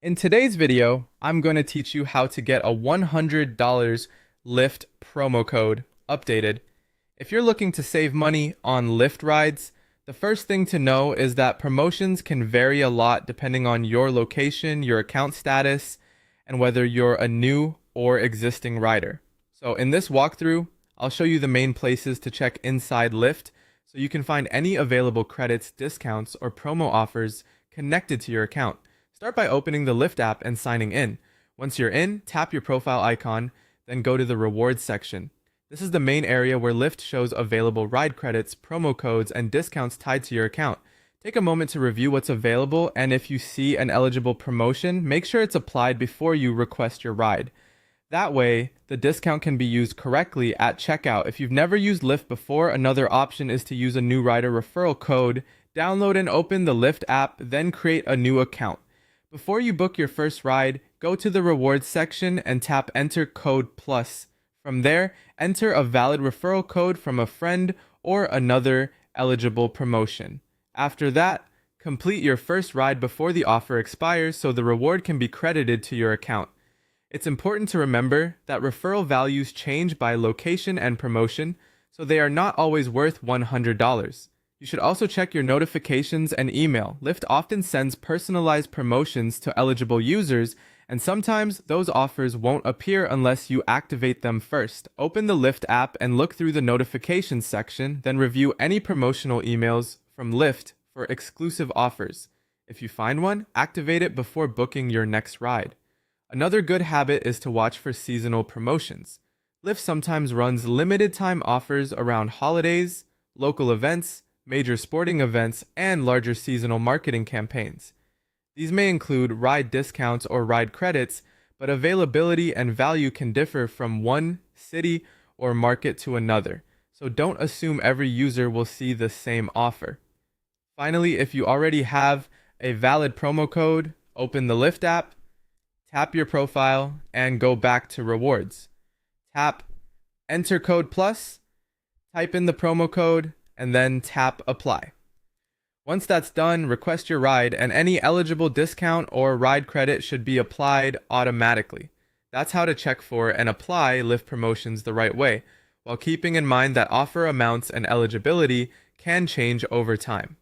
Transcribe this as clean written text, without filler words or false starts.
In today's video, I'm going to teach you how to get a $100 Lyft promo code updated. If you're looking to save money on Lyft rides, the first thing to know is that promotions can vary a lot depending on your location, your account status, and whether you're a new or existing rider. So in this walkthrough, I'll show you the main places to check inside Lyft so you can find any available credits, discounts, or promo offers connected to your account. Start by opening the Lyft app and signing in. Once you're in, tap your profile icon, then go to the rewards section. This is the main area where Lyft shows available ride credits, promo codes, and discounts tied to your account. Take a moment to review what's available, and if you see an eligible promotion, make sure it's applied before you request your ride. That way, the discount can be used correctly at checkout. If you've never used Lyft before, another option is to use a new rider referral code. Download and open the Lyft app, then create a new account. Before you book your first ride, go to the rewards section and tap Enter Code Plus. From there, enter a valid referral code from a friend or another eligible promotion. After that, complete your first ride before the offer expires so the reward can be credited to your account. It's important to remember that referral values change by location and promotion, so they are not always worth $100. You should also check your notifications and email. Lyft often sends personalized promotions to eligible users, and sometimes those offers won't appear unless you activate them first. Open the Lyft app and look through the notifications section, then review any promotional emails from Lyft for exclusive offers. If you find one, activate it before booking your next ride. Another good habit is to watch for seasonal promotions. Lyft sometimes runs limited time offers around holidays, local events, major sporting events, and larger seasonal marketing campaigns. These may include ride discounts or ride credits, but availability and value can differ from one city or market to another, so don't assume every user will see the same offer. Finally, if you already have a valid promo code, open the Lyft app, tap your profile, and go back to rewards. Tap Enter Code Plus, type in the promo code, and then tap Apply. Once that's done, request your ride, and any eligible discount or ride credit should be applied automatically. That's how to check for and apply Lyft promotions the right way, while keeping in mind that offer amounts and eligibility can change over time.